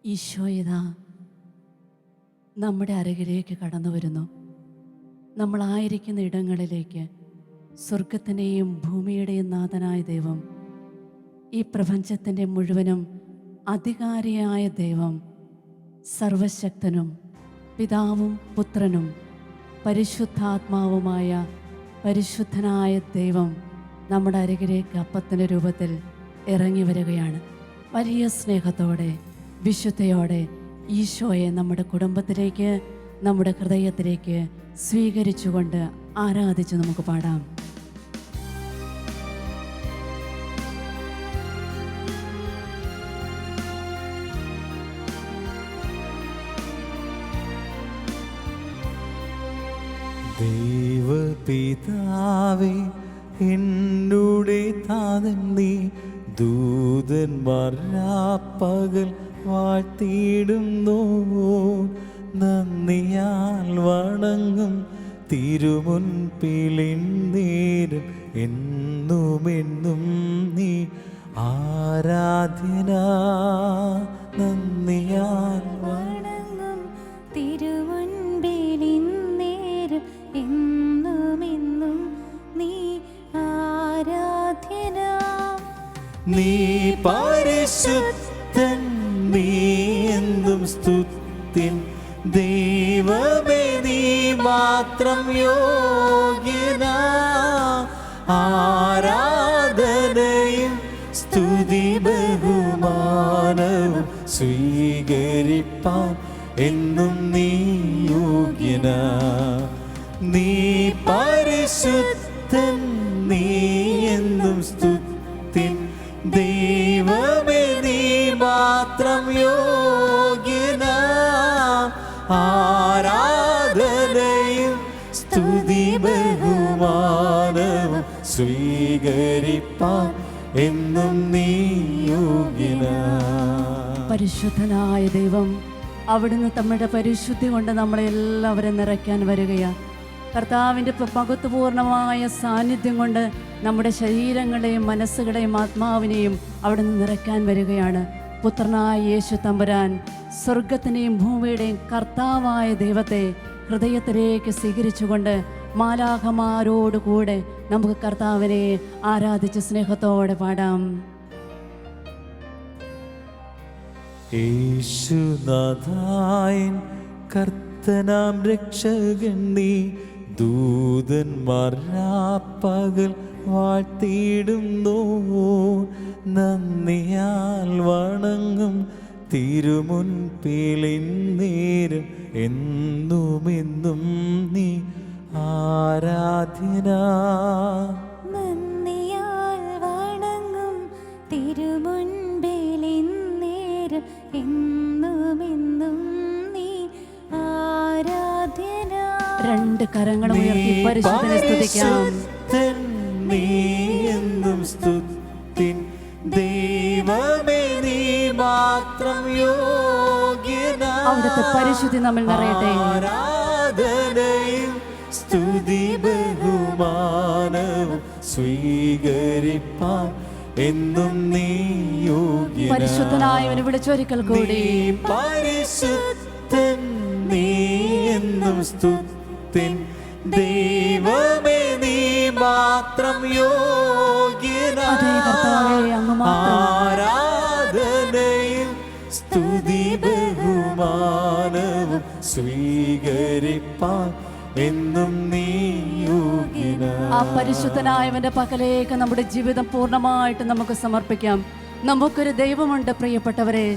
ഈശോയിതാ നമ്മുടെ അരികിലേക്ക് കടന്നു വരുന്നു. നമ്മളായിരിക്കുന്ന ഇടങ്ങളിലേക്ക് സ്വർഗത്തിൻ്റെയും ഭൂമിയുടെയും നാഥനായ ദൈവം, ഈ പ്രപഞ്ചത്തിൻ്റെ മുഴുവനും അധികാരിയായ ദൈവം, സർവശക്തനും പിതാവും പുത്രനും പരിശുദ്ധാത്മാവുമായ പരിശുദ്ധനായ ദൈവം നമ്മുടെ അരികിലേക്ക് അപ്പത്തിൻ്റെ രൂപത്തിൽ ഇറങ്ങി വരികയാണ്. വലിയ സ്നേഹത്തോടെ വിശുദ്ധയോടെ ഈശോയെ നമ്മുടെ കുടുംബത്തിലേക്ക്, നമ്മുടെ ഹൃദയത്തിലേക്ക് സ്വീകരിച്ചുകൊണ്ട് ആരാധിച്ച് നമുക്ക് പാടാം. ദൈവപിതാവേ, എന്നുടെ താതൻ നീ, ദൂതന്മാർ രാപ്പകൽ വാഴ്ത്തിയിടുന്നു. നന്ദിയാൽ വണങ്ങും തിരുമുൻപിലിന്നേരം എന്നുമെന്നും നീ ആരാധ്യനാ. നന്ദിയാൽ വണങ്ങും തിരുമുൻപിലിന്നേരം എന്നുമെന്നും നീ ആരാധ്യനാ. നീ പരിശുദ്ധൻ, നീ എന്നും സ്തുതിൻ. ദൈവമേ, നീ മാത്രം യോഗ്യനാ. ആരാധനയും സ്തുതി ബഹുമാനവും സ്വീകരിപ്പാൻ എന്നും നീ യോഗ്യനാ. നീ പരിശുദ്ധൻ, നീ എന്നും സ്തുതിൻ. ദൈവമേ, നീ മാത്രം യോഗ്യനാ. ആരാധനയും സ്തുതി ബഹുമാനവും സ്വീകരിപ്പാൻ എന്നും നീ യോഗ്യനാ. പരിശുദ്ധനായ ദൈവം അവിടുന്ന് നമ്മുടെ പരിശുദ്ധി കൊണ്ട് നമ്മളെല്ലാവരും നിറയ്ക്കാൻ വരികയാണ്. കർത്താവിൻ്റെ മഹത്വപൂർണമായ സാന്നിധ്യം കൊണ്ട് നമ്മുടെ ശരീരങ്ങളെയും മനസ്സുകളെയും ആത്മാവിനെയും അവിടുന്ന് നിറയ്ക്കാൻ വരികയാണ്. പുത്രനായ യേശു തമ്പുരാൻ സ്വർഗത്തിൻ്റെയും ഭൂമിയുടെയും കർത്താവായ ദൈവത്തെ ഹൃദയത്തിലേക്ക് സ്വീകരിച്ചുകൊണ്ട് മാലാഖമാരോടുകൂടെ നമുക്ക് കർത്താവിനെ ആരാധിച്ച് സ്നേഹത്തോടെ പാടാം. യേശുനാഥായൻ കർത്തനാം രക്ഷകൻ നീ, ദൂതന്മാർ രാപ്പകൽ വാഴ്ത്തിയിടുന്നു. നന്ദിയാൽ വണങ്ങും തിരുമുൻപിലിന്നേരം എന്നുമെന്നും നീ ആരാധ്യനാ. നന്ദിയാൽ വണങ്ങും തിരുമുൻപിലിന്നേരം എന്നുമെന്നും നീ ആരാധ്യനാ. രണ്ട് കരങ്ങളും ഉയർത്തി പരിശുദ്ധനെ സ്തുതിക്കാം. നീ എന്നും സ്തുതിൻ. ദൈവമേ, നീ മാത്രം യോഗ്യനാ. അവിടുത്തെ പരിശുദ്ധി നമ്മൾ നിറയട്ടെ. ആരാധനയും സ്തുതി ബഹുമാനവും സ്വീകരിപ്പാൻ എന്നും നീ യോഗ്യനാ. പരിശുദ്ധനായവനെ വിളിച്ചൊരിക്കൽ കൂടി. പരിശുദ്ധൻ, നീ എന്നും സ്തുതിൻ. ദൈവമേ, നീ മാത്രം യോഗ്യനാ. ആരാധനയും സ്തുതി ബഹുമാനവും സ്വീകരിപ്പാൻ എന്നും നീ യോഗ്യനാ. ആ പരിശുദ്ധനായവന്റെ പക്കലേക്ക് നമ്മുടെ ജീവിതം പൂർണ്ണമായിട്ട് നമുക്ക് സമർപ്പിക്കാം. നമുക്കൊരു ദൈവമുണ്ട് പ്രിയപ്പെട്ടവരെ,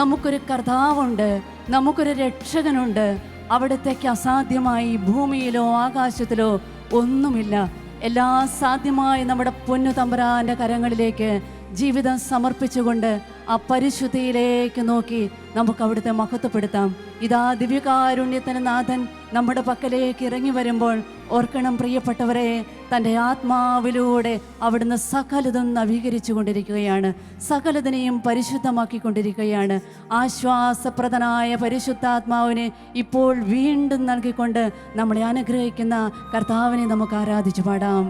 നമുക്കൊരു കർത്താവുണ്ട്, നമുക്കൊരു രക്ഷകനുണ്ട്. അവിടത്തേക്ക് അസാധ്യമായി ഭൂമിയിലോ ആകാശത്തിലോ ഒന്നുമില്ല. എല്ലാ സാധ്യമായ നമ്മുടെ പൊന്നു തമ്പുരാന്റെ കരങ്ങളിലേക്ക് ജീവിതം സമർപ്പിച്ചുകൊണ്ട് ആ പരിശുദ്ധിയിലേക്ക് നോക്കി നമുക്ക് അവിടുത്തെ മഹത്വപ്പെടുത്താം. ഇതാ ദിവ്യകാരുണ്യത്തിന് നാഥൻ നമ്മുടെ പക്കലേക്ക് ഇറങ്ങി വരുമ്പോൾ ഓർക്കണം പ്രിയപ്പെട്ടവരെ, തൻ്റെ ആത്മാവിലൂടെ അവിടുന്ന് സകലതും നവീകരിച്ചു കൊണ്ടിരിക്കുകയാണ്, സകലതിനെയും പരിശുദ്ധമാക്കിക്കൊണ്ടിരിക്കുകയാണ്. ആശ്വാസപ്രദനായ പരിശുദ്ധാത്മാവിനെ ഇപ്പോൾ വീണ്ടും നൽകിക്കൊണ്ട് നമ്മളെ അനുഗ്രഹിക്കുന്ന കർത്താവിനെ നമുക്ക് ആരാധിച്ചു പാടാം.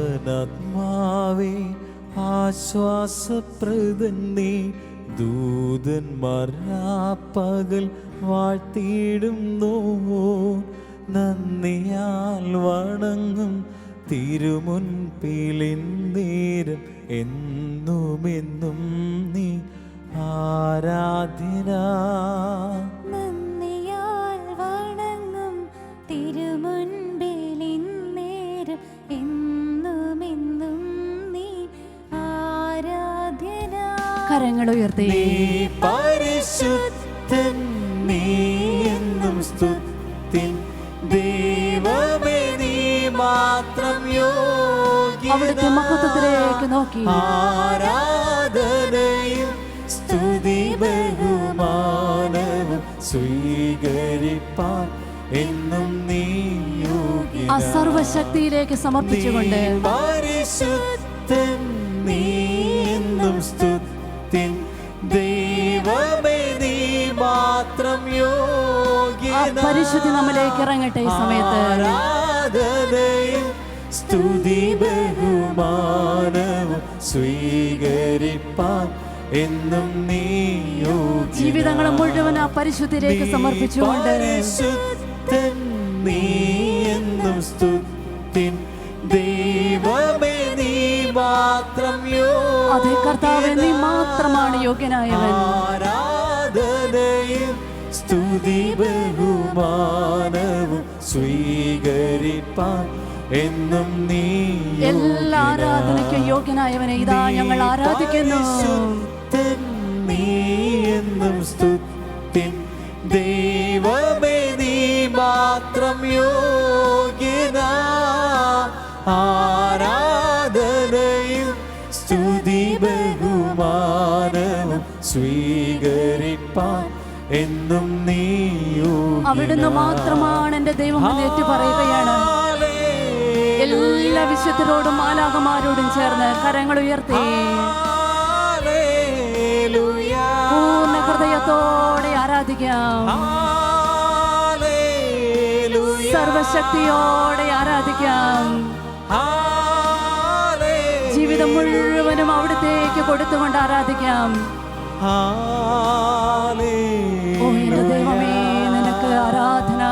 പാവനാത്മാവേ, ആശ്വാസപ്രദൻ നീ ദൂതന്മാർ പകൽ വാഴ്ത്തിയിടുന്നു. നന്ദിയാൽ വണങ്ങും തിരുമുൻപിലെന്നേരം എന്നുമെന്നും നീ ആരാധ്യനാ. നന്ദിയാൽ വണങ്ങും തിരുമുൻപിലെന്നേരം എന്നുമെന്നും നീ ആരാധ്യനാ. കരങ്ങൾ ഉയർത്തി നീ പരിശുദ്ധൻ, നീ എന്നും സ്തുതിൻ. ദൈവമേ നീ മാത്രം യോഗ്യൻ. അവിടുത്തെ മഹത്വത്തിലേക്ക് നോക്കി ആരാധനയും സ്തുതി ബഹുമാനവും സ്വീകരിപ്പാൻ എന്നും നീ യോഗ്യൻ. ആ സർവശക്തിയിലേക്ക് സമർപ്പിച്ചുകൊണ്ട് പരിശുദ്ധൻ, നീ എന്നും സ്തുതിൻ. ദൈവമേ നീ മാത്രം ആ യോഗ്യൻ. പരിശുദ്ധി നമ്മിലേക്ക് ഇറങ്ങട്ടെ ഈ സമയത്ത്. ആരാധനയും സ്തുതി ബഹുമാനവും സ്വീകരിപ്പാൻ എന്നും നീ യോഗ്യൻ. ജീവിതങ്ങൾ മുഴുവൻ ആ പരിശുദ്ധിയിലേക്ക് സമർപ്പിച്ചുകൊണ്ട് പരിശുദ്ധൻ, നീ എന്നും സ്തുതിൻ. ദൈവമേ നീ മാത്രം അതേ കർത്താവേ, നീ മാത്രമാണ് യോഗ്യനായവൻ. ആരാധനയും സ്തുതി ബഹുമാനവും സ്വീകരിപ്പാൻ എന്നും നീ എല്ലാ ആരാധനയ്ക്കും യോഗ്യനായവനെ ഇതാ ഞങ്ങൾ ആരാധിക്കുന്നു. പരിശുദ്ധൻ, നീ എന്നും സ്തുതിൻ. ദൈവമേ നീ മാത്രം യോഗ്യനാ. ആരാധനയും സ്തുതി ബഹുമാനവും സ്വീകരിപ്പാൻ എന്നും നീ യോഗ്യനാ. അവിടുന്ന് മാത്രമാണ് എന്റെ ദൈവം എന്ന് ഏറ്റുപറയുകയാണ്. എല്ലാ വിശുദ്ധരോടും മാലാഖമാരോടും ചേർന്ന് കരങ്ങൾ ഉയർത്തി പൂർണ്ണ ഹൃദയത്തോടെ ആരാധിക്കാം. സർവശക്തിയോടെ ആരാധിക്കാം. ജീവിതം മുഴുവനും അവിടത്തേക്ക് കൊടുത്തുകൊണ്ട് ആരാധിക്കാം. ഓ എന്റെ ദൈവമേ, നിനക്ക് ആരാധന.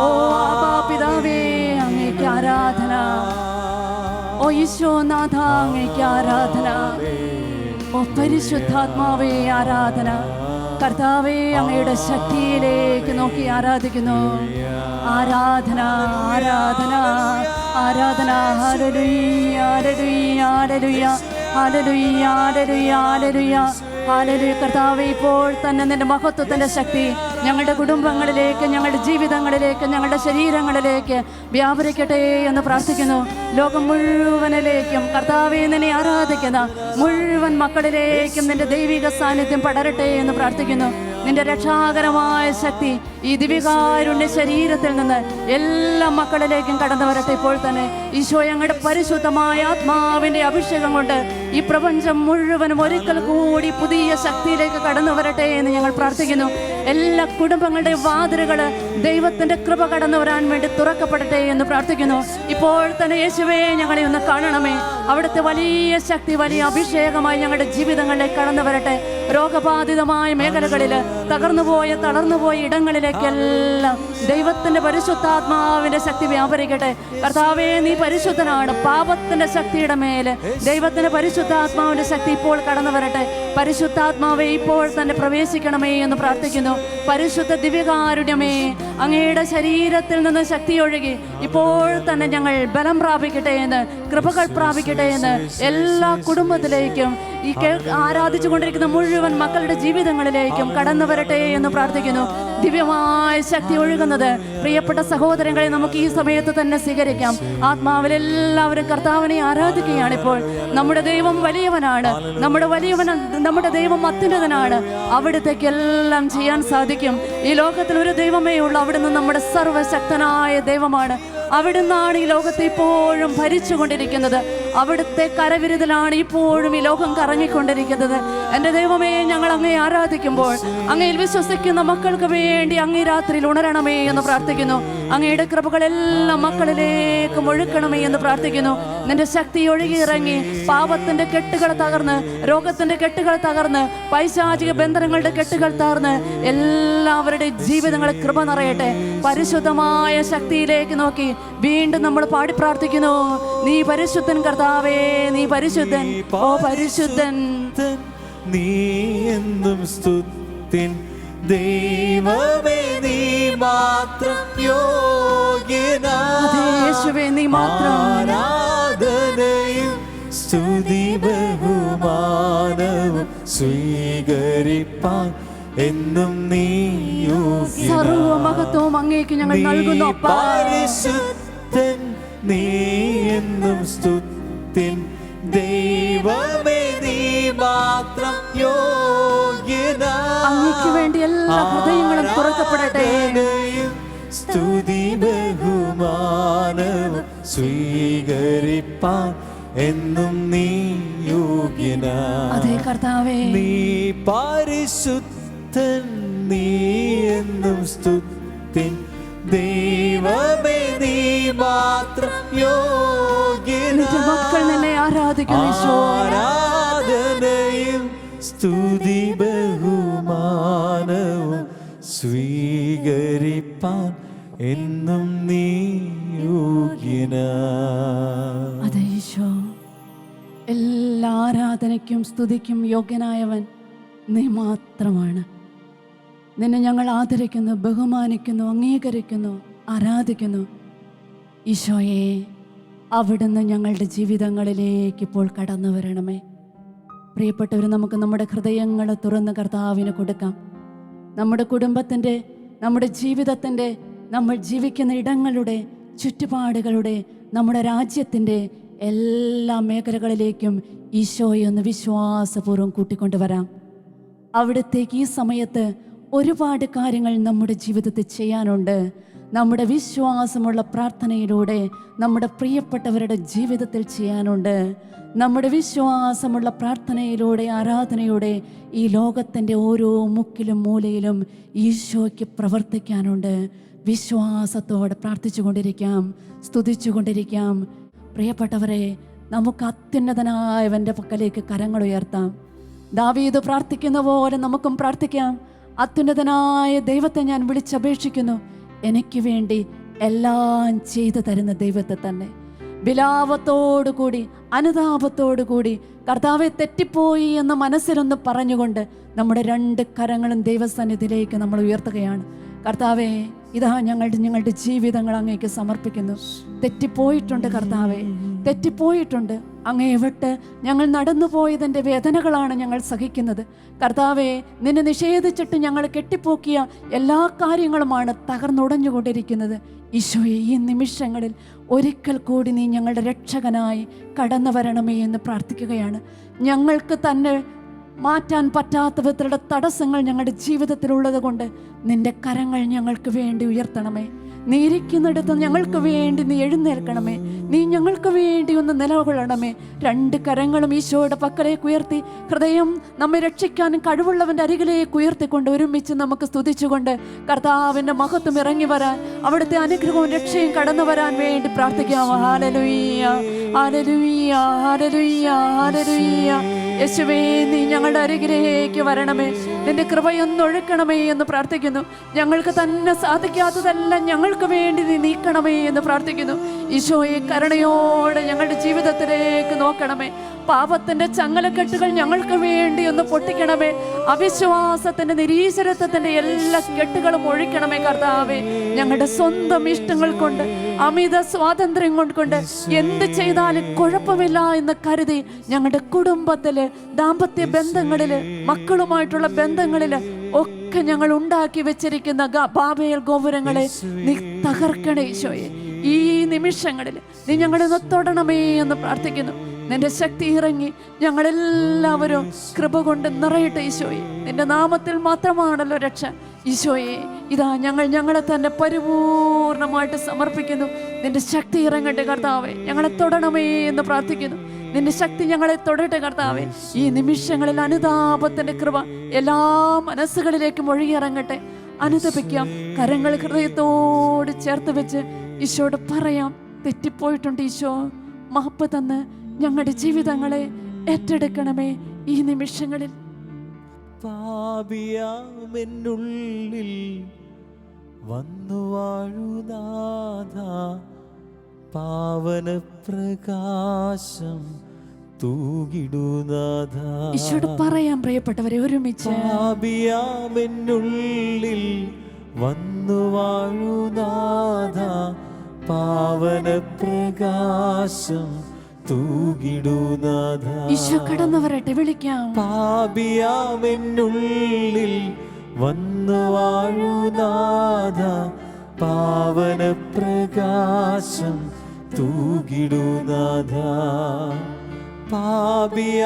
ഓ ആബാ പിതാവേ, അങ്ങേക്ക് ആരാധന. ഓ ഈശോനാഥ, അങ്ങേക്ക് ആരാധന. ഓ പരിശുദ്ധാത്മാവേ, ആരാധന. കർത്താവേ, അങ്ങയുടെ ശക്തിയിലേക്ക് നോക്കി ആരാധിക്കുന്നു. ആരാധന, ആരാധന, ആരാധന. Hallelujah, hallelujah, hallelujah, hallelujah, hallelujah, hallelujah, hallelujah. കർത്താവേ, ഇപ്പോൾ തന്നെ നിന്റെ മഹത്വത്തിന്റെ ശക്തി ഞങ്ങളുടെ കുടുംബങ്ങളിലേക്ക്, ഞങ്ങളുടെ ജീവിതങ്ങളിലേക്ക്, ഞങ്ങളുടെ ശരീരങ്ങളിലേക്ക് വ്യാപരിക്കട്ടെ എന്ന് പ്രാർത്ഥിക്കുന്നു. ലോകം മുഴുവനിലേക്കും കർത്താവേ, നിന്നെ ആരാധിക്കുന്ന മുഴുവൻ മക്കളിലേക്കും നിന്റെ ദൈവിക സാന്നിധ്യം പടരട്ടെ എന്ന് പ്രാർത്ഥിക്കുന്നു. നിന്റെ രക്ഷാകരമായ ശക്തി ഈ ദിവികാരുണ്യ ശരീരത്തിൽ നിന്ന് എല്ലാ മക്കളിലേക്കും കടന്നു വരട്ടെ. ഇപ്പോൾ തന്നെ ഈശോ, ഞങ്ങളുടെ പരിശുദ്ധമായ ആത്മാവിന്റെ അഭിഷേകം കൊണ്ട് ഈ പ്രപഞ്ചം മുഴുവനും ഒരിക്കൽ കൂടി പുതിയ ശക്തിയിലേക്ക് കടന്നു വരട്ടെ എന്ന് ഞങ്ങൾ പ്രാർത്ഥിക്കുന്നു. എല്ലാ കുടുംബങ്ങളുടെ വാതിലുകൾ ദൈവത്തിന്റെ കൃപ കടന്നു വരാൻ വേണ്ടി തുറക്കപ്പെടട്ടെ എന്ന് പ്രാർത്ഥിക്കുന്നു. ഇപ്പോൾ തന്നെ യേശുവേ, ഞങ്ങളെ ഒന്ന് കാണണമേ. അവിടുത്തെ വലിയ ശക്തി, വലിയ അഭിഷേകമായി ഞങ്ങളുടെ ജീവിതങ്ങളിലേക്ക് കടന്നു വരട്ടെ. രോഗബാധിതമായ മേഖലകളിൽ, തളർന്നുപോയ ഇടങ്ങളിലേക്കെല്ലാം ദൈവത്തിന്റെ പരിശുദ്ധാത്മാവിന്റെ ശക്തി വ്യാപരിക്കട്ടെ. കർത്താവേ, നീ പരിശുദ്ധനാണ്. പാപത്തിന്റെ ശക്തിയുടെ മേലെ ദൈവത്തിന്റെ പരിശുദ്ധാത്മാവിന്റെ ശക്തി ഇപ്പോൾ കടന്നു വരട്ടെ. പരിശുദ്ധാത്മാവേ, ഇപ്പോൾ തന്നെ പ്രവേശിക്കണമേ എന്ന് പ്രാർത്ഥിക്കുന്നു. പരിശുദ്ധ ദിവ്യകാരുണ്യമേ, അങ്ങയുടെ ശരീരത്തിൽ നിന്ന് ശക്തി ഒഴുകി ഇപ്പോൾ തന്നെ ഞങ്ങൾ ബലം പ്രാപിക്കട്ടെ എന്ന്, കൃപകൾ പ്രാപിക്കട്ടെ എന്ന് എല്ലാ കുടുംബത്തിലേക്കും ഈ ആരാധിച്ചു കൊണ്ടിരിക്കുന്ന മുഴുവൻ മക്കളുടെ ജീവിതങ്ങളിലേക്കും കടന്നു വരട്ടെ എന്ന് പ്രാർത്ഥിക്കുന്നു. ദിവ്യമായ ശക്തി ഒഴുകുന്നത് പ്രിയപ്പെട്ട സഹോദരങ്ങളെ നമുക്ക് ഈ സമയത്ത് തന്നെ സ്വീകരിക്കാം. ആത്മാവിലെല്ലാവരും കർത്താവിനെ ആരാധിക്കുകയാണ്. ഇപ്പോൾ നമ്മുടെ ദൈവം വലിയവനാണ്. നമ്മുടെ ദൈവം അത്യുന്നതനാണ്. അവിടുത്തേക്ക് എല്ലാം ചെയ്യാൻ സാധിക്കും. ഈ ലോകത്തിൽ ഒരു ദൈവമേ ഉള്ളൂ. അവിടുന്ന് നമ്മുടെ സർവശക്തനായ ദൈവമാണ്. അവിടുന്നാണ് ഈ ലോകത്തെ ഇപ്പോഴും ഭരിച്ചുകൊണ്ടിരിക്കുന്നത്. അവിടുത്തെ കരവിരുതിലാണ് ഇപ്പോഴും ഈ ലോകം കറങ്ങിക്കൊണ്ടിരിക്കുന്നത്. എൻ്റെ ദൈവമേ, ഞങ്ങൾ അങ്ങേ ആരാധിക്കുമ്പോൾ അങ്ങയിൽ വിശ്വസിക്കുന്ന മക്കൾക്ക് വേണ്ടി അങ്ങേ രാത്രിയിൽ ഉണരണമേ എന്ന് പ്രാർത്ഥിക്കുന്നു. അങ്ങയുടെ കൃപകളെല്ലാം മക്കളിലേക്ക് ഒഴുക്കണമേ എന്ന് പ്രാർത്ഥിക്കുന്നു. നിന്റെ ശക്തി ഒഴുകിയിറങ്ങി പാപത്തിന്റെ കെട്ടുകൾ തകർന്ന്, രോഗത്തിന്റെ കെട്ടുകൾ തകർന്ന്, പൈശാചിക ബന്ധനങ്ങളുടെ കെട്ടുകൾ തകർന്ന് എല്ലാവരുടെ ജീവിതങ്ങളെ കൃപ നിറയട്ടെ. പരിശുദ്ധമായ ശക്തിയിലേക്ക് നോക്കി വീണ്ടും നമ്മൾ പാടി പ്രാർത്ഥിക്കുന്നു. നീ പരിശുദ്ധൻ കർത്താവേ, നീ പരിശുദ്ധൻ, ഓ പരിശുദ്ധൻ. നീ എന്നും സ്തുതിൻ ദൈവമേ, നീ മാത്രം യോഗ്യനാണ്. യേശുവേ, നീ മാത്രം. ആരാധനയും സ്തുതി ബഹുമാനവും സ്വീകരിപ്പാൻ എന്നും നീ യോഗ്യനാണ്. സർവ്വമഹത്വവും അങ്ങേക്ക് ഞങ്ങൾ നൽകുന്നു. പരിശുദ്ധൻ നീ എന്നും സ്തുതിൻ ദൈവമേ, നീ മാത്രം യോഗ്യനാണ്. അങ്ങേക്ക് വേണ്ടി എല്ലാ ഹൃദയങ്ങളും തുറക്കപ്പെടട്ടെ. സ്തുതി ബഹുമാനവും സ്വീകരിപ്പാൻ എന്നും നീ യോഗ്യനാണ്. അതേ കർത്താവേ, നീ പരിശുദ്ധൻ, നീ എന്നും സ്തുതിൻ ദൈവമേ, നീ മാത്രം യോഗ്യനാണ്. മക്കൾ നിന്നെ ആരാധിക്കുന്നു. ആരാധനയും സ്തുതി ബഹുമാനവും സ്വീകരിപ്പാൻ എന്നും നീ യോഗ്യനാണ്. അതെ ഈശോ, എല്ലാ ആരാധനയ്ക്കും സ്തുതിക്കും യോഗ്യനായവൻ നീ മാത്രമാണ്. നിന്നെ ഞങ്ങൾ ആദരിക്കുന്നു, ബഹുമാനിക്കുന്നു, അംഗീകരിക്കുന്നു, ആരാധിക്കുന്നു. ഈശോയെ, അവിടുന്ന് ഞങ്ങളുടെ ജീവിതങ്ങളിലേക്ക് ഇപ്പോൾ കടന്നു വരണമേ. പ്രിയപ്പെട്ടവർ, നമുക്ക് നമ്മുടെ ഹൃദയങ്ങൾ തുറന്ന് കർത്താവിന് കൊടുക്കാം. നമ്മുടെ കുടുംബത്തിൻ്റെ, നമ്മുടെ ജീവിതത്തിൻ്റെ, നമ്മൾ ജീവിക്കുന്ന ഇടങ്ങളുടെ, ചുറ്റുപാടുകളുടെ, നമ്മുടെ രാജ്യത്തിൻ്റെ എല്ലാ മേഖലകളിലേക്കും ഈശോയെ ഒന്ന് വിശ്വാസപൂർവ്വം കൂട്ടിക്കൊണ്ടുവരാം. അവിടത്തേക്ക് ഈ സമയത്ത് ഒരുപാട് കാര്യങ്ങൾ നമ്മുടെ ജീവിതത്തിൽ ചെയ്യാനുണ്ട്. നമ്മുടെ വിശ്വാസമുള്ള പ്രാർത്ഥനയിലൂടെ നമ്മുടെ പ്രിയപ്പെട്ടവരുടെ ജീവിതത്തിൽ ചെയ്യാനുണ്ട്. നമ്മുടെ വിശ്വാസമുള്ള പ്രാർത്ഥനയിലൂടെ, ആരാധനയോടെ ഈ ലോകത്തിൻ്റെ ഓരോ മുക്കിലും മൂലയിലും ഈശോയ്ക്ക് പ്രവർത്തിക്കാനുണ്ട്. വിശ്വാസത്തോടെ പ്രാർത്ഥിച്ചു കൊണ്ടിരിക്കാം, സ്തുതിച്ചു കൊണ്ടിരിക്കാം. പ്രിയപ്പെട്ടവരെ, നമുക്ക് അത്യുന്നതനായവൻ്റെ പക്കലേക്ക് കരങ്ങൾ ഉയർത്താം. ദാവീദ് പ്രാർത്ഥിക്കുന്ന പോലെ നമുക്കും പ്രാർത്ഥിക്കാം. അത്യുന്നതനായ ദൈവത്തെ ഞാൻ വിളിച്ചപേക്ഷിക്കുന്നു. എനിക്ക് വേണ്ടി എല്ലാം ചെയ്തു തരുന്ന ദൈവത്തെ തന്നെ വിലാപത്തോടുകൂടി, അനുതാപത്തോടുകൂടി, കർത്താവെ തെറ്റിപ്പോയി എന്ന് മനസ്സിലൊന്ന് പറഞ്ഞുകൊണ്ട് നമ്മുടെ രണ്ട് കരങ്ങളും ദൈവസന്നിധിയിലേക്ക് നമ്മൾ ഉയർത്തുകയാണ്. കർത്താവെ, ഇതാ ഞങ്ങളുടെ ജീവിതങ്ങൾ അങ്ങേക്ക് സമർപ്പിക്കുന്നു. തെറ്റിപ്പോയിട്ടുണ്ട് കർത്താവെ, തെറ്റിപ്പോയിട്ടുണ്ട്. അങ്ങേ വിട്ട് ഞങ്ങൾ നടന്നു പോയതിൻ്റെ വേദനകളാണ് ഞങ്ങൾ സഹിക്കുന്നത്. കർത്താവെ, നിന്നെ നിഷേധിച്ചിട്ട് ഞങ്ങൾ കെട്ടിപ്പോക്കിയ എല്ലാ കാര്യങ്ങളുമാണ് തകർന്നുടഞ്ഞുകൊണ്ടിരിക്കുന്നത്. ഈശോയെ, ഈ നിമിഷങ്ങളിൽ ഒരിക്കൽ കൂടി നീ ഞങ്ങളുടെ രക്ഷകനായി കടന്നു വരണമേ എന്ന് പ്രാർത്ഥിക്കുകയാണ്. ഞങ്ങൾക്ക് തന്നെ മാറ്റാൻ പറ്റാത്ത വിധത്തിലുള്ള തടസ്സങ്ങൾ ഞങ്ങളുടെ ജീവിതത്തിലുള്ളത് കൊണ്ട് നിന്റെ കരങ്ങൾ ഞങ്ങൾക്ക് വേണ്ടി ഉയർത്തണമേ. നീ ഇരിക്കുന്നിടത്ത് ഞങ്ങൾക്ക് വേണ്ടി നീ എഴുന്നേൽക്കണമേ. നീ ഞങ്ങൾക്ക് വേണ്ടി ഒന്ന് നിലകൊള്ളണമേ. രണ്ട് കരങ്ങളും ഈശോയുടെ പക്കലേക്ക് ഉയർത്തി, ഹൃദയം നമ്മെ രക്ഷിക്കാനും കഴിവുള്ളവൻ്റെ അരികിലേക്ക് ഉയർത്തിക്കൊണ്ട് ഒരുമിച്ച് നമുക്ക് സ്തുതിച്ചുകൊണ്ട് കർത്താവിൻ്റെ മഹത്വം ഇറങ്ങി വരാൻ, അവിടുത്തെ അനുഗ്രഹവും രക്ഷയും കടന്നു വരാൻ വേണ്ടി പ്രാർത്ഥിക്കാം. Hallelujah, hallelujah, hallelujah, hallelujah. യേശുവേ, നീ ഞങ്ങളുടെ അരികിലേക്ക് വരണമേ. നിന്റെ കൃപയൊന്നൊഴുക്കണമേ എന്ന് പ്രാർത്ഥിക്കുന്നു. ഞങ്ങൾക്ക് തന്നെ സാധിക്കാത്തതെല്ലാം ഞങ്ങൾക്ക് വേണ്ടി നീ നീക്കണമേ എന്ന് പ്രാർത്ഥിക്കുന്നു. ഈശോയെ, കരുണയോടെ ഞങ്ങളുടെ ജീവിതത്തിലേക്ക് നോക്കണമേ. പാപത്തിന്റെ ചങ്ങലക്കെട്ടുകൾ ഞങ്ങൾക്ക് വേണ്ടി ഒന്ന് പൊട്ടിക്കണമേ. അവിശ്വാസത്തിന്റെ, നിരീശ്വരത്വത്തിന്റെ എല്ലാ കെട്ടുകളും ഒഴിക്കണമേ കർത്താവേ. ഞങ്ങളുടെ സ്വന്തം ഇഷ്ടങ്ങൾ കൊണ്ട്, അമിത സ്വാതന്ത്ര്യം കൊണ്ട് എന്ത് ചെയ്താലും കുഴപ്പമില്ല എന്ന് കരുതി ഞങ്ങളുടെ കുടുംബത്തില്, ദാമ്പത്യ ബന്ധങ്ങളില്, മക്കളുമായിട്ടുള്ള ബന്ധങ്ങളില് ഒക്കെ ഞങ്ങൾ ഉണ്ടാക്കി വെച്ചിരിക്കുന്ന ബാബേൽ ഗോപുരങ്ങളെ നീ തകർക്കണേ ഈശോയെ. ഈ നിമിഷങ്ങളിൽ നീ ഞങ്ങളെ തൊടണമേ എന്ന് പ്രാർത്ഥിക്കുന്നു. നിന്റെ ശക്തി ഇറങ്ങി ഞങ്ങളെല്ലാവരും കൃപ കൊണ്ട് നിറയട്ടെ ഈശോയെ. നിന്റെ നാമത്തിൽ മാത്രമാണല്ലോ രക്ഷ. ഈശോയെ, ഇതാ ഞങ്ങളെ തന്നെ പരിപൂർണമായിട്ട് സമർപ്പിക്കുന്നു. നിന്റെ ശക്തി ഇറങ്ങട്ടെ കർത്താവേ. ഞങ്ങളെ തൊടണമേ എന്ന് പ്രാർത്ഥിക്കുന്നു. നിന്റെ ശക്തി ഞങ്ങളെ തൊടട്ടെ കർത്താവേ. ഈ നിമിഷങ്ങളിൽ അനുതാപത്തിന്റെ കൃപ എല്ലാ മനസ്സുകളിലേക്കും ഒഴുകിയിറങ്ങട്ടെ. അനുതപിക്കാം. കരങ്ങൾ ഹൃദയത്തോട് ചേർത്ത് വെച്ച് ഈശോയോട് പറയാം, തെറ്റിപ്പോയിട്ടുണ്ട് ഈശോ, മാപ്പ് തന്ന് ഞങ്ങളുടെ ജീവിതങ്ങളെ ഏറ്റെടുക്കണമേ ഈ നിമിഷങ്ങളിൽ. പാപിയാമെന്നുള്ളിൽ വന്നു വാഴുനാഥ, പാവന പ്രകാശം തൂകിടുനാഥ. ഈശോട് പറയാം പ്രിയപ്പെട്ടവരെ, ഒരുമിച്ച്. പാപിയാമെന്നുള്ളിൽ വന്നു വാഴുനാഥ, പാവന പ്രകാശം തൂകിടുനാഥ. ഈശോ കടന്നു വരട്ടെ, വിളിക്കാം. പാപിയാമെന്നുള്ളിൽ വന്നു വാഴുനാഥ, പാവന പ്രകാശം തൂകിടുനാഥ. പാപിയാമെന്നുള്ളിൽ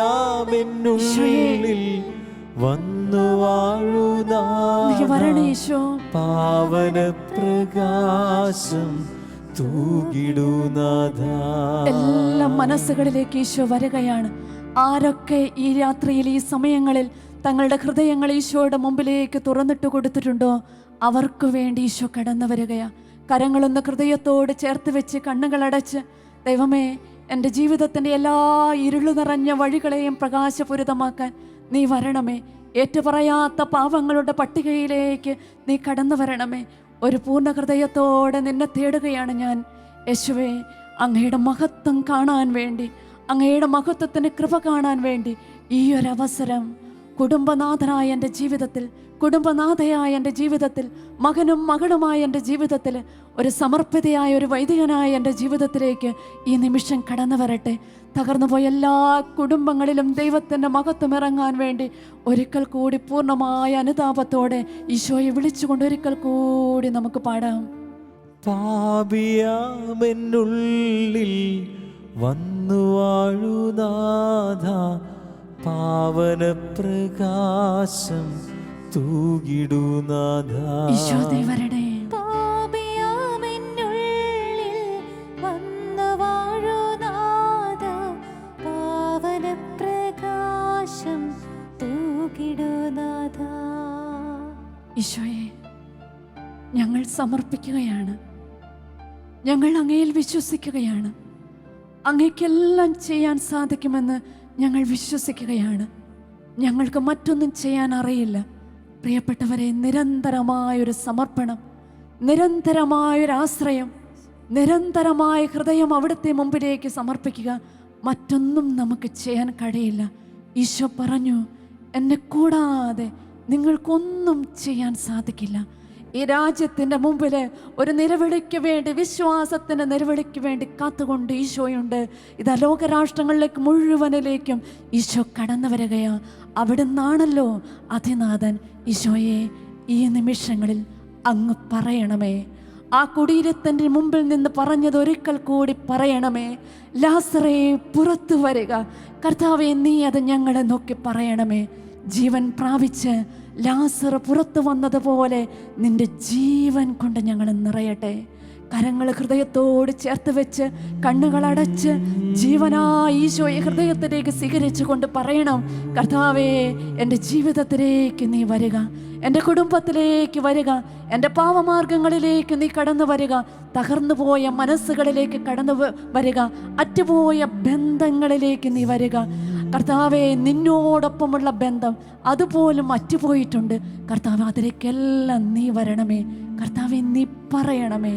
വന്നു വാഴുനാഥ, വരണേ ഈശോ. പാവന പ്രകാശം തൂകിടുനാഥ. എല്ലാ മനസ്സുകളിലേക്ക് ഈശോ വരികയാണ്. ആരൊക്കെ ഈ രാത്രിയിൽ, ഈ സമയങ്ങളിൽ തങ്ങളുടെ ഹൃദയങ്ങൾ ഈശോയുടെ മുമ്പിലേക്ക് തുറന്നിട്ട് കൊടുത്തിട്ടുണ്ടോ അവർക്ക് വേണ്ടി ഈശോ കടന്നു വരികയാ. കരങ്ങളൊന്ന് ഹൃദയത്തോട് ചേർത്ത് വെച്ച് കണ്ണുകളടച്ച്, ദൈവമേ, എൻ്റെ ജീവിതത്തിൻ്റെ എല്ലാ ഇരുളു നിറഞ്ഞ വഴികളെയും പ്രകാശപൂരിതമാക്കാൻ നീ വരണമേ. ഏറ്റുപറയാത്ത പാവങ്ങളുടെ പട്ടികയിലേക്ക് നീ കടന്നു വരണമേ. ഒരു പൂർണ്ണ ഹൃദയത്തോടെ നിന്നെ തേടുകയാണ് ഞാൻ. യേശുവേ, അങ്ങയുടെ മഹത്വം കാണാൻ വേണ്ടി, അങ്ങയുടെ മഹത്വത്തിൻ്റെ കൃപ കാണാൻ വേണ്ടി ഈ ഒരു അവസരം കുടുംബനാഥനായ എൻ്റെ ജീവിതത്തിൽ, കുടുംബനാഥയായ എൻ്റെ ജീവിതത്തിൽ, മകനും മകളുമായ എൻ്റെ ജീവിതത്തിൽ, ഒരു സമർപ്പിതയായ ഒരു വൈദികനായ എൻ്റെ ജീവിതത്തിലേക്ക് ഈ നിമിഷം കടന്നു വരട്ടെ. തകർന്നുപോയ എല്ലാ കുടുംബങ്ങളിലും ദൈവത്തിൻ്റെ മഹത്വം ഇറങ്ങാൻ വേണ്ടി ഒരിക്കൽ കൂടി പൂർണ്ണമായ അനുതാപത്തോടെ ഈശോയെ വിളിച്ചുകൊണ്ട് ഒരിക്കൽ കൂടി നമുക്ക് പാടാം. പാപിയാമെന്നുള്ളിൽ വന്നു വാഴുനാഥ, പാവന പ്രകാശം തൂകിടുനാഥ. ഈശോ വരണേ. പാപിയാമെന്നുള്ളിൽ വന്നു വാഴുനാഥ, പാവന പ്രകാശം തൂകിടുനാഥ. ഈശോയെ, ഞങ്ങൾ സമർപ്പിക്കുകയാണ്. ഞങ്ങൾ അങ്ങയിൽ വിശ്വസിക്കുകയാണ്. അങ്ങേക്കെല്ലാം ചെയ്യാൻ സാധിക്കുമെന്ന് ഞങ്ങൾ വിശ്വസിക്കുകയാണ്. ഞങ്ങൾക്ക് മറ്റൊന്നും ചെയ്യാൻ അറിയില്ല. പ്രിയപ്പെട്ടവരെ, നിരന്തരമായൊരു സമർപ്പണം, നിരന്തരമായൊരാശ്രയം, നിരന്തരമായ ഹൃദയം അവിടുത്തെ മുമ്പിലേക്ക് സമർപ്പിക്കുക. മറ്റൊന്നും നമുക്ക് ചെയ്യാൻ കഴിയില്ല. ഈശോ പറഞ്ഞു, എന്നെ കൂടാതെ നിങ്ങൾക്കൊന്നും ചെയ്യാൻ സാധിക്കില്ല. ഈ രാജ്യത്തിൻ്റെ മുമ്പിൽ ഒരു നിലവിളിക്ക് വേണ്ടി, വിശ്വാസത്തിൻ്റെ നിലവിളിക്ക് വേണ്ടി കാത്തുകൊണ്ട് ഈശോയുണ്ട്. ഇതാ ലോകരാഷ്ട്രങ്ങളിലേക്ക് മുഴുവനിലേക്കും ഈശോ കടന്നു വരികയാ. അവിടുന്നാണല്ലോ അതിനാഥൻ. ഈശോയെ, ഈ നിമിഷങ്ങളിൽ അങ്ങ് പറയണമേ. ആ കുടീരത്തിൻ്റെ മുമ്പിൽ നിന്ന് പറഞ്ഞത് ഒരിക്കൽ കൂടി പറയണമേ. ലാസറേ, പുറത്തു വരിക. കർത്താവേ, നീ അത് ഞങ്ങളെ നോക്കി പറയണമേ. ജീവൻ പ്രാപിച്ച് ലാസർ പുറത്തു വന്നതുപോലെ നിന്റെ ജീവൻ കൊണ്ട് ഞങ്ങൾ നിറയട്ടെ. കരങ്ങൾ ഹൃദയത്തോട് ചേർത്ത് വെച്ച് കണ്ണുകളടച്ച് ജീവനായ ഈശോയെ ഹൃദയത്തിലേക്ക് സ്വീകരിച്ചു കൊണ്ട് പറയണം, കർത്താവേ, എൻ്റെ ജീവിതത്തിലേക്ക് നീ വരിക, എൻ്റെ കുടുംബത്തിലേക്ക് വരിക, എൻ്റെ പാവമാർഗങ്ങളിലേക്ക് നീ കടന്നു വരിക, തകർന്നു പോയ മനസ്സുകളിലേക്ക് കടന്നു വരിക, അറ്റുപോയ ബന്ധങ്ങളിലേക്ക് നീ വരിക. കർത്താവേ, നിന്നോടൊപ്പമുള്ള ബന്ധം അതുപോലും അറ്റുപോയിട്ടുണ്ട്. കർത്താവ്, അതിലേക്കെല്ലാം നീ വരണമേ. കർത്താവെ, നീ പറയണമേ,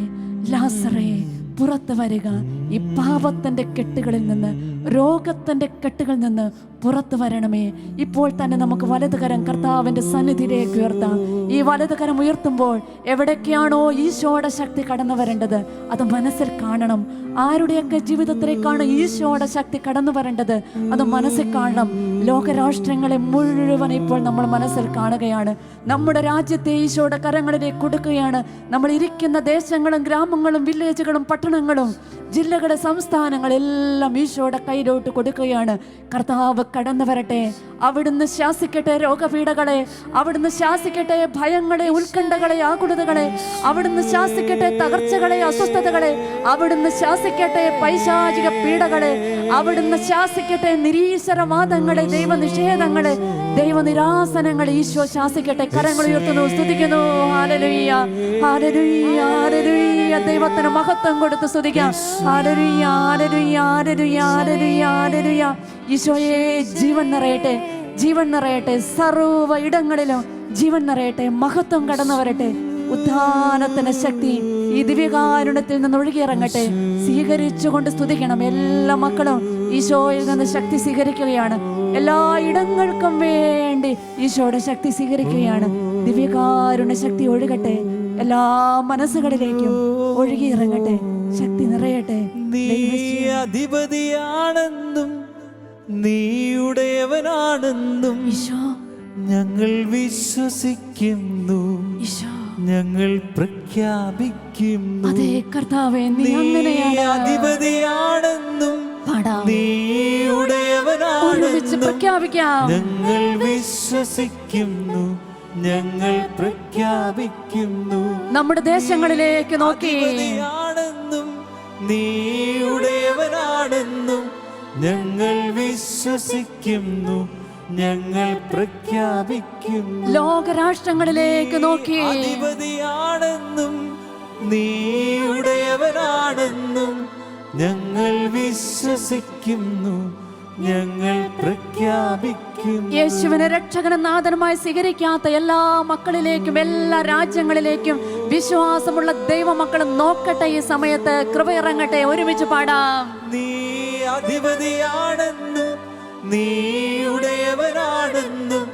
ലാസറേ, പുറത്ത് വരിക. ഈ പാപത്തിൻ്റെ കെട്ടുകളിൽ നിന്ന്, രോഗത്തിൻ്റെ കെട്ടുകളിൽ നിന്ന് പുറത്തു വരണമേ. ഇപ്പോൾ തന്നെ നമുക്ക് വലതുകരം കർത്താവിൻ്റെ സന്നിധിയിലേക്ക് ഉയർത്താം. ഈ വലതുകരം ഉയർത്തുമ്പോൾ എവിടേക്കാണോ ഈശോയുടെ ശക്തി കടന്നു വരേണ്ടത് അത് മനസ്സിൽ കാണണം. ആരുടെയൊക്കെ ജീവിതത്തിലേക്കാണ് ഈശോയുടെ ശക്തി കടന്നു വരേണ്ടത് അത് മനസ്സിൽ കാണണം. ലോകരാഷ്ട്രങ്ങളെ മുഴുവൻ ഇപ്പോൾ നമ്മൾ മനസ്സിൽ കാണുകയാണ്. നമ്മുടെ രാജ്യത്തെ ഈശോയുടെ കരങ്ങളിലേക്ക് കൊടുക്കുകയാണ്. നമ്മൾ ഇരിക്കുന്ന ദേശങ്ങളും ഗ്രാമങ്ങളും വില്ലേജുകളും പട്ടണങ്ങളും ജില്ലകളുടെ സംസ്ഥാനങ്ങളെല്ലാം ഈശോയുടെ കയ്യിലോട്ട് കൊടുക്കുകയാണ്. കർത്താവ് കടന്നു വരട്ടെ. അവിടുന്ന് ശാസിക്കട്ടെ രോഗപീഠകളെ, അവിടുന്ന് ശാസിക്കട്ടെ ഭയങ്ങളെ, ഉത്കണ്ഠകളെ, ആകുലതകളെ, അവിടുന്ന് ശാസിക്കട്ടെ തകർച്ചകളെ, അസ്വസ്ഥതകളെ, അവിടുന്ന് ശാസിക്കട്ടെ പൈശാചിക പീഡകളെ, അവിടുന്ന് ശാസിക്കട്ടെ നിരീശ്വരവാദങ്ങളെ, ദൈവനിഷേധങ്ങളെ, ദൈവനിരാസനങ്ങളെ ഈശോ ശാസിക്കട്ടെ. കരങ്ങൾ ഉയർത്തുന്നു, സ്തുതിക്കുന്നു. Hallelujah, hallelujah, hallelujah. ദൈവത്തിന് മഹത്വം കൊടുത്ത് സ്തുതിക്കാം. Hallelujah, hallelujah, hallelujah, hallelujah, hallelujah. ഈശോയെ ജീവൻ നിറയട്ടെ, ജീവൻ നിറയട്ടെ. സർവ്വ ഇടങ്ങളിലും ജീവൻ നിറയട്ടെ. മഹത്വം കടന്നു വരട്ടെ. ഉത്ഥാനത്തിന്റെ ശക്തി ഈ ദിവ്യകാരുണ്യത്തിൽ നിന്ന് ഒഴുകിയിറങ്ങട്ടെ. സ്വീകരിച്ചുകൊണ്ട് സ്തുതിക്കണം. എല്ലാ മക്കളും ഈശോയിൽ നിന്ന് ശക്തി സ്വീകരിക്കുകയാണ്. എല്ലാ ഇടങ്ങൾക്കും വേണ്ടി ഈശോയുടെ ശക്തി സ്വീകരിക്കുകയാണ്. ദിവ്യകാരുണ്യ ശക്തി ഒഴുകട്ടെ, എല്ലാ മനസ്സുകളിലേക്കും ഒഴുകിയിറങ്ങട്ടെ. ശക്തി നിറയട്ടെ. നീ അധിപതിയാണെന്നും നീയുടയവനാണെന്നും ഈശോ ഞങ്ങൾ വിശ്വസിക്കുന്നു, ഈശോ ഞങ്ങൾ പ്രഖ്യാപിക്കുന്നു. അതേ കർത്താവേ, നീ അങ്ങനെയാണ്. അധിപതിയാണെന്നും പാടാം, നീയുടയവനാണെന്നും പ്രഖ്യാപിക്കാം. ഞങ്ങൾ വിശ്വസിക്കുന്നു, ഞങ്ങൾ പ്രഖ്യാപിക്കുന്നു. നമ്മുടെ ദേശങ്ങളിലേക്ക് നോക്കി, അധിപതിയാണെന്നും നീയുടയവനാണെന്നും ഞങ്ങൾ വിശ്വസിക്കുന്നു, ഞങ്ങൾ പ്രഖ്യാപിക്കുന്നു. ലോകരാഷ്ട്രങ്ങളിലേക്ക് നോക്കി, അധിപതിയാണെന്നും നീയുടയവനാണെന്നും ഞങ്ങൾ വിശ്വസിക്കുന്നു, ഞങ്ങൾ പ്രഖ്യാപിക്കുന്നു. യേശുവിനെ രക്ഷകനും നാഥനുമായി സ്വീകരിക്കാത്ത എല്ലാ മക്കളിലേക്കും എല്ലാ രാജ്യങ്ങളിലേക്കും വിശ്വാസമുള്ള ദൈവമക്കളും നോക്കട്ടെ. ഈ സമയത്ത് കൃപയിറങ്ങട്ടെ. ഒരുമിച്ച് പാടാം. നീ അധിപതിയാണെന്നും നീയുടയവനാണെന്നും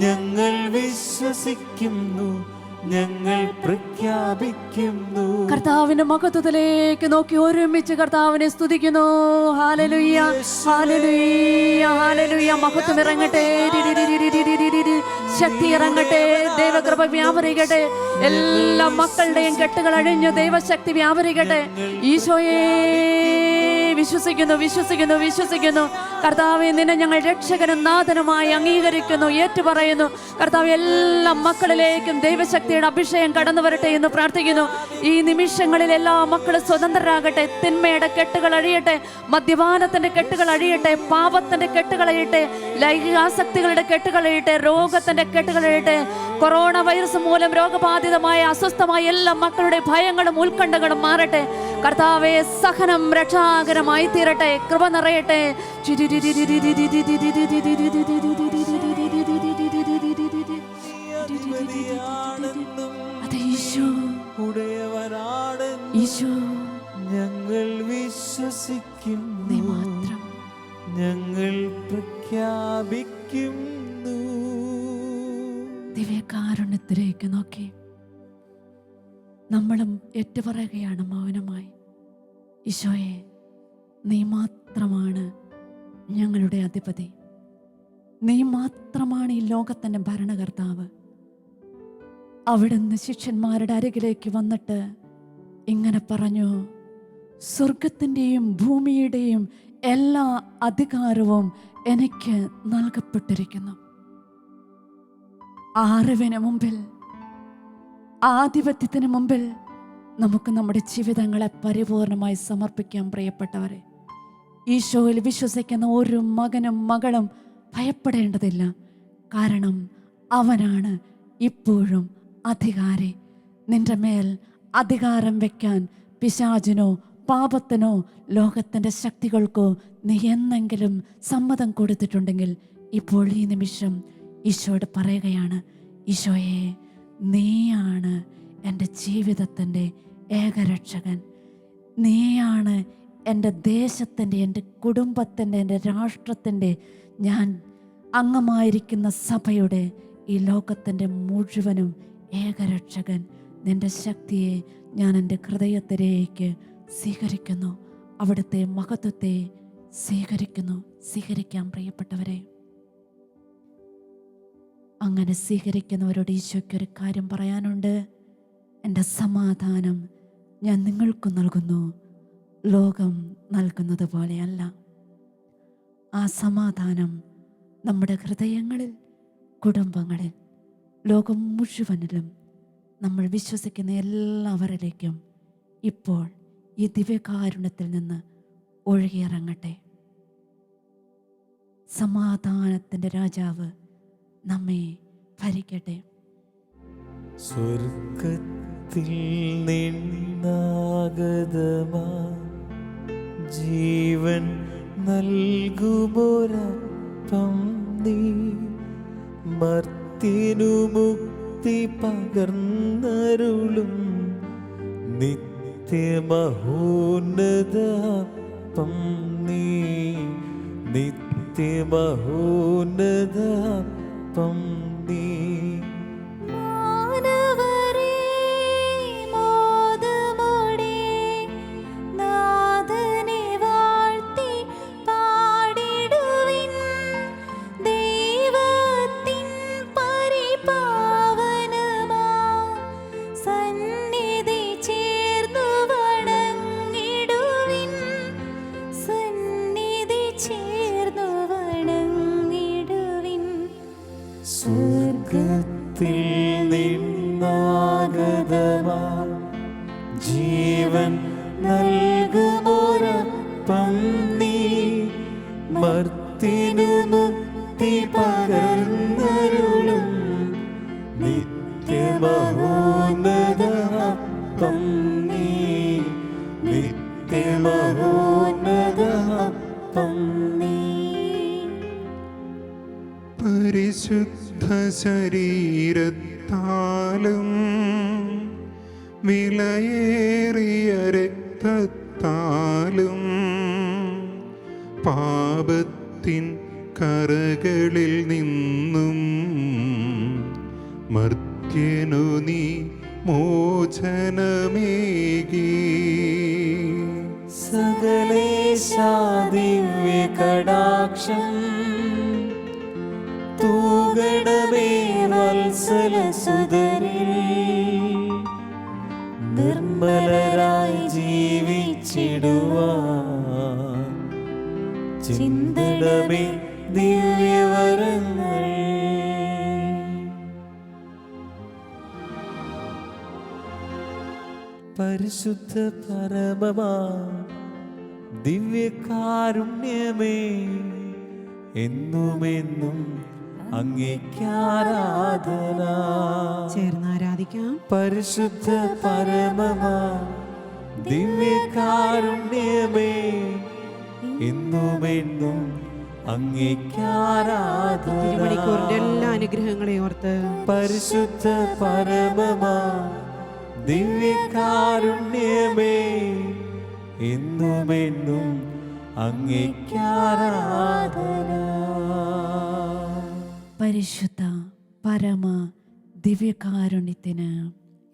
ഞങ്ങൾ വിശ്വസിക്കുന്നു, ഞങ്ങൾ പ്രഖ്യാപിക്കുന്നു. കർത്താവിന്റെ മഹത്വത്തിലേക്ക് നോക്കി ഒരുമിച്ച് കർത്താവിനെ സ്തുതിക്കുന്നു. Hallelujah, hallelujah, hallelujah. മഹത്വം ഇറങ്ങട്ടെ, ശക്തി ഇറങ്ങട്ടെ, ദൈവകൃപ വ്യാപരിക്കട്ടെ. എല്ലാ മക്കളുടെയും കെട്ടുകൾ അഴിഞ്ഞ് ദൈവശക്തി വ്യാപരിക്കട്ടെ. ഈശോയെ വിശ്വസിക്കുന്നു, വിശ്വസിക്കുന്നു, വിശ്വസിക്കുന്നു. കർത്താവേ, നിന്നെ ഞങ്ങൾ രക്ഷകനും നാഥനുമായി അംഗീകരിക്കുന്നു, ഏറ്റുപറയുന്നു. കർത്താവ്, എല്ലാ മക്കളിലേക്കും ദൈവശക്തിയുടെ അഭിഷേകം കടന്നു വരട്ടെ എന്ന് പ്രാർത്ഥിക്കുന്നു. ഈ നിമിഷങ്ങളിൽ എല്ലാ മക്കളും സ്വതന്ത്രരാകട്ടെ. തിന്മയുടെ കെട്ടുകൾ അഴിയട്ടെ, മദ്യപാനത്തിന്റെ കെട്ടുകൾ അഴിയട്ടെ, പാപത്തിന്റെ കെട്ടുകൾ അഴിയട്ടെ, ലൈംഗികാസക്തികളുടെ കെട്ടുകൾ അഴിയട്ടെ, രോഗത്തിന്റെ കെട്ടുകൾ അഴിയട്ടെ. കൊറോണ വൈറസ് മൂലം രോഗബാധിതമായ അസ്വസ്ഥമായ എല്ലാ മക്കളുടെ ഭയങ്ങളും ഉത്കണ്ഠകളും മാറട്ടെ. കർത്താവെ, സഹനം രക്ഷാകരമായി തീരട്ടെ. കൃപ നിറയട്ടെ. ഈശോ, ഞങ്ങൾ വിശ്വസിക്കുന്നു, മാത്രം ഞങ്ങൾ പ്രഖ്യാപിക്കുന്നു. ദിവ്യകാരുണ്യത്തിലേക്ക് നോക്കി നമ്മളും ഏറ്റുപറയുകയാണ് മൗനമായി. ഈശോയെ, നീ മാത്രമാണ് ഞങ്ങളുടെ അധിപതി. നീ മാത്രമാണ് ഈ ലോകത്തിൻ്റെ ഭരണകർത്താവ്. അവിടുന്ന് ശിഷ്യന്മാരുടെ അരികിലേക്ക് വന്നിട്ട് ഇങ്ങനെ പറഞ്ഞു: സ്വർഗത്തിൻ്റെയും ഭൂമിയുടെയും എല്ലാ അധികാരവും എനിക്ക് നൽകപ്പെട്ടിരിക്കുന്നു. അറിവിന് മുമ്പിൽ, ആധിപത്യത്തിന് മുമ്പിൽ നമുക്ക് നമ്മുടെ ജീവിതങ്ങളെ പരിപൂർണമായി സമർപ്പിക്കാൻ. പ്രിയപ്പെട്ടവരെ, ഈശോയിൽ വിശ്വസിക്കുന്ന ഒരു മകനും മകളും ഭയപ്പെടേണ്ടതില്ല. കാരണം അവനാണ് ഇപ്പോഴും അധികാരി. നിന്റെ മേൽ അധികാരം വയ്ക്കാൻ പിശാചിനോ പാപത്തിനോ ലോകത്തിൻ്റെ ശക്തികൾക്കോ നീ എന്നെങ്കിലും സമ്മതം കൊടുത്തിട്ടുണ്ടെങ്കിൽ ഇപ്പോൾ ഈ നിമിഷം ഈശോയോട് പറയുകയാണ്: ഈശോയെ, നീയാണ് എൻ്റെ ജീവിതത്തിൻ്റെ ഏകരക്ഷകൻ. നീയാണ് എൻ്റെ ദേശത്തിൻ്റെ, എൻ്റെ കുടുംബത്തിൻ്റെ, എൻ്റെ രാഷ്ട്രത്തിൻ്റെ, ഞാൻ അംഗമായിരിക്കുന്ന സഭയുടെ, ഈ ലോകത്തിൻ്റെ മുഴുവനും ഏകരക്ഷകൻ. നിൻ്റെ ശക്തിയെ ഞാൻ എൻ്റെ ഹൃദയത്തിലേക്ക് സ്വീകരിക്കുന്നു. അവിടുത്തെ മഹത്വത്തെ സ്വീകരിക്കുന്നു. സ്വീകരിക്കാം പ്രിയപ്പെട്ടവരെ. അങ്ങനെ സ്വീകരിക്കുന്നവരോട് ഈശോയ്ക്കൊരു കാര്യം പറയാനുണ്ട്: എൻ്റെ സമാധാനം ഞാൻ നിങ്ങൾക്ക് നൽകുന്നു, ലോകം നൽകുന്നത് പോലെയല്ല. ആ സമാധാനം നമ്മുടെ ഹൃദയങ്ങളിൽ, കുടുംബങ്ങളിൽ, ലോകം മുഴുവനിലും നമ്മൾ വിശ്വസിക്കുന്ന എല്ലാവരിലേക്കും ഇപ്പോൾ ഈ ദിവ്യകാരുണ്യത്തിൽ നിന്ന് ഒഴുകിയിറങ്ങട്ടെ. സമാധാനത്തിൻ്റെ രാജാവ് നമ്മെ ഭരിക്കട്ടെ. സ്വർഗത്തിൽ നിന്നാഗതമാ ജീവൻ നൽകുമൊരപ്പം നീ, മർത്യനു മുക്തി പകർന്നരുളും നിത്യമഹോന്നതപ്പം നീ, നിത്യമഹോന്നതപ്പം നീ. മാനവരേ മോദമോടെ നാഥനെ വാഴ്ത്തി പാടിടുവിൻ. ദൈവത്തിൻ പരിപാവനമാ സന്നിധി ചേർന്നു വണങ്ങിടുവിൻ. സന്നിധി ചേർന്നു വണങ്ങിടുവിൻ. സ്വർഗത്തിൽ നിന്നാഗതമാ ജീവൻ നൽകുമൊരപ്പം നീ, മർത്യനു മുക്തി പകർന്നരുളും നിത്യമഹോന്നതപ്പം നീ, നിത്യമഹോന്നതപ്പം നീ. പരിശുദ്ധ ശരീരത്താലും വിലയേറിയ രക്തത്താലും പാപത്തിൻ കറകളിൽ നിന്നും മർത്യനു നീ മോചനമേകി. സകലേശാ ദിവ്യ കടാക്ഷം തൂകണമേ വത്സലസുതരിൽ, നിർമ്മലരായി ജീവിച്ചിടുവാൻ ചിന്തണമേ ദിവ്യവരങ്ങൾ. പരിശുദ്ധ പരമമാ ദിവ്യകാരുണ്യമേ, എന്നുമെന്നും അങ്ങേക്കാരാധന. ചേർന്ന് ആരാധിക്കാം. പരിശുദ്ധ പരമമാ ദിവ്യകാരുണ്യമേ, എന്നുമെന്നും അങ്ങേക്കാരാധന. തിരുമണിക്കൂറിന്റെ എല്ലാ അനുഗ്രഹങ്ങളെയും ഓർത്ത് പരിശുദ്ധ പരമമാ ദിവ്യകാരുണ്യമേ, എന്നുമെന്നും അങ്ങേക്കാരാധന. പരിശുദ്ധ പരമ ദിവ്യകാരുണ്യത്തിന്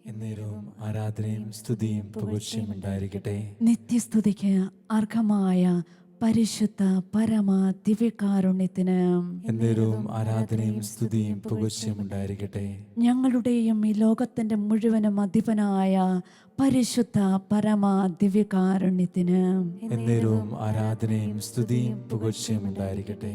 എന്നേരവും ആരാധനയും സ്തുതിയും പുകഴ്ചയും ഉണ്ടായിരിക്കട്ടെ. നിത്യസ്തുതിക്ക് അർഹമായ പരിശുദ്ധ പരമ ദിവ്യകാരുണ്യത്തിന് എന്നേരവും ആരാധനയും സ്തുതിയും പുകഴ്ചയും ഉണ്ടായിരിക്കട്ടെ. ഞങ്ങളുടെയും ഈ ലോകത്തിന്റെ മുഴുവനും അധിപനായ പരിശുദ്ധ പരമ ദിവ്യകാരുണ്യത്തിന് എന്നേരവും ആരാധനയും സ്തുതിയും പുകഴ്ചയും ഉണ്ടായിരിക്കട്ടെ.